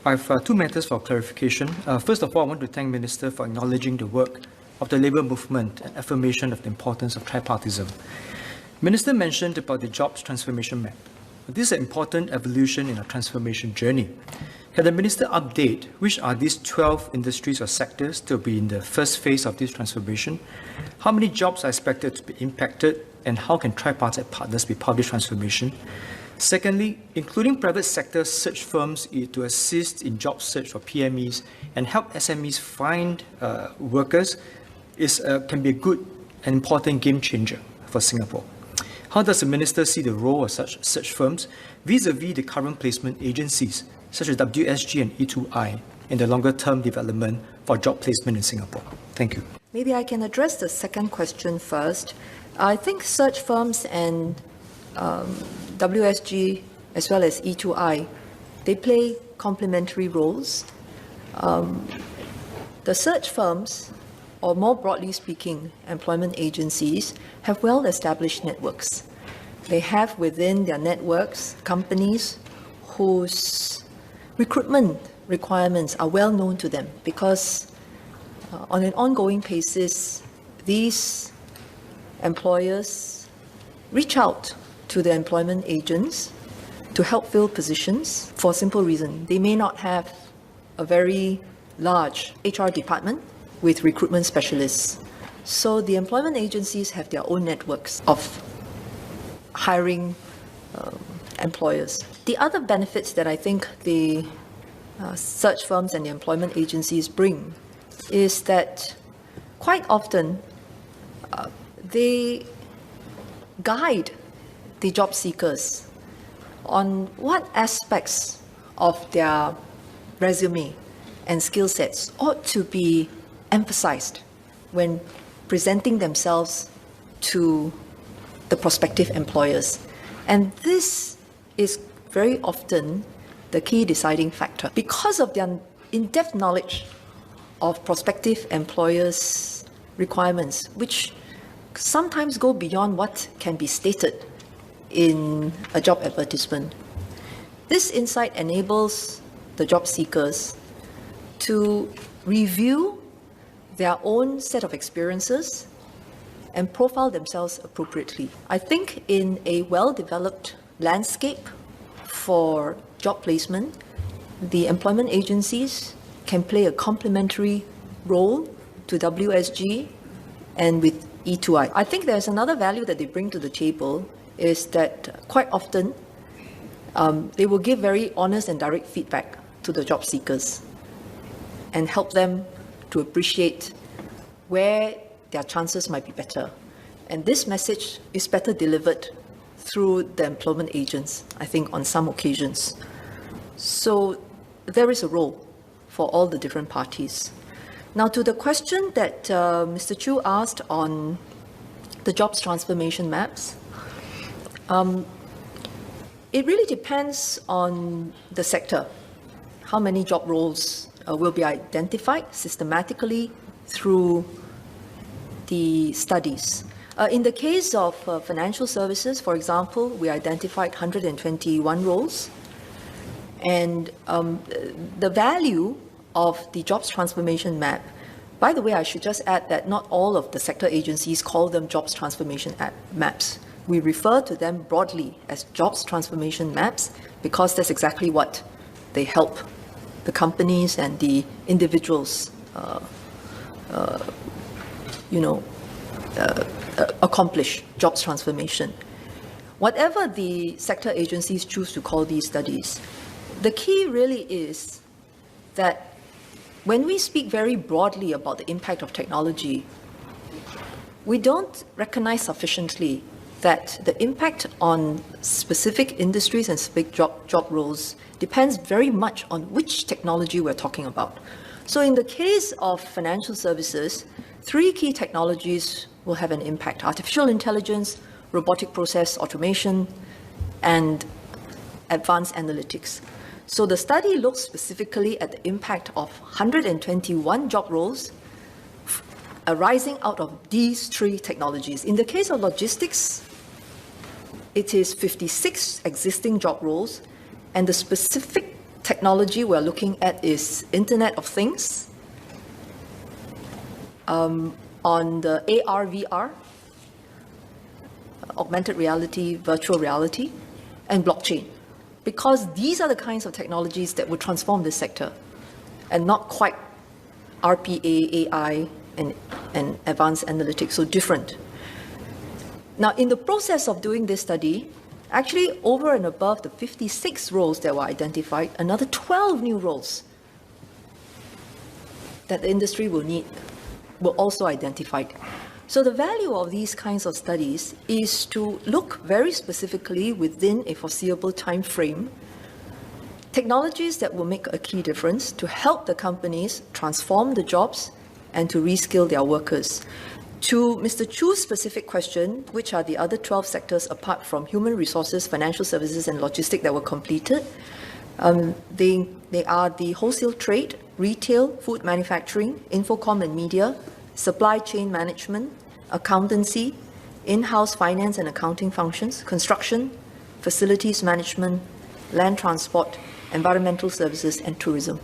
I have two matters for clarification. First of all, I want to thank Minister for acknowledging the work of the labour movement and affirmation of the importance of tripartism. Minister mentioned about the jobs transformation map. This is an important evolution in our transformation journey. Can the Minister update which are these 12 industries or sectors to be in the first phase of this transformation? How many jobs are expected to be impacted, and how can tripartite partners be part of this transformation? Secondly, including private sector search firms to assist in job search for PMEs and help SMEs find workers can be a good and important game changer for Singapore. How does the Minister see the role of such search firms vis-a-vis the current placement agencies, such as WSG and E2i, in the longer-term development for job placement in Singapore? Thank you. Maybe I can address the second question first. I think search firms and WSG as well as E2i, they play complementary roles. The search firms, or more broadly speaking, employment agencies, have well-established networks. They have within their networks companies whose recruitment requirements are well known to them, because on an ongoing basis, these employers reach out to the employment agents to help fill positions for a simple reason. They may not have a very large HR department with recruitment specialists. So the employment agencies have their own networks of hiring employers. The other benefits that I think the search firms and the employment agencies bring is that quite often they guide the job seekers on what aspects of their resume and skill sets ought to be emphasized when presenting themselves to the prospective employers. And this is very often the key deciding factor. Because of their in-depth knowledge of prospective employers' requirements, which sometimes go beyond what can be stated in a job advertisement. This insight enables the job seekers to review their own set of experiences and profile themselves appropriately. I think in a well-developed landscape for job placement, the employment agencies can play a complementary role to WSG and with E2i. I think there's another value that they bring to the table is that quite often they will give very honest and direct feedback to the job seekers and help them to appreciate where their chances might be better. And this message is better delivered through the employment agents, I think, on some occasions. So there is a role for all the different parties. Now, to the question that Mr. Choo asked on the jobs transformation maps, it really depends on the sector. How many job roles will be identified systematically through the studies. In the case of financial services, for example, we identified 121 roles. And the value of the jobs transformation map, by the way, I should just add that not all of the sector agencies call them jobs transformation maps. We refer to them broadly as jobs transformation maps because that's exactly what they help the companies and the individuals accomplish jobs transformation. Whatever the sector agencies choose to call these studies, the key really is that when we speak very broadly about the impact of technology, we don't recognize sufficiently that the impact on specific industries and specific job roles depends very much on which technology we're talking about. So in the case of financial services, 3 key technologies will have an impact: artificial intelligence, robotic process automation, and advanced analytics. So the study looks specifically at the impact of 121 job roles arising out of these 3 technologies. In the case of logistics, it is 56 existing job roles, and the specific technology we're looking at is Internet of Things, on the AR, VR, augmented reality, virtual reality, and blockchain. Because these are the kinds of technologies that will transform this sector, and not quite RPA, AI, and advanced analytics, so different. Now, in the process of doing this study, actually over and above the 56 roles that were identified, another 12 new roles that the industry will need were also identified. So the value of these kinds of studies is to look very specifically within a foreseeable time frame, technologies that will make a key difference to help the companies transform the jobs and to reskill their workers. To Mr. Choo's specific question, which are the other 12 sectors apart from human resources, financial services, and logistics that were completed, they are the wholesale trade, retail, food manufacturing, infocom and media, supply chain management, accountancy, in-house finance and accounting functions, construction, facilities management, land transport, environmental services, and tourism.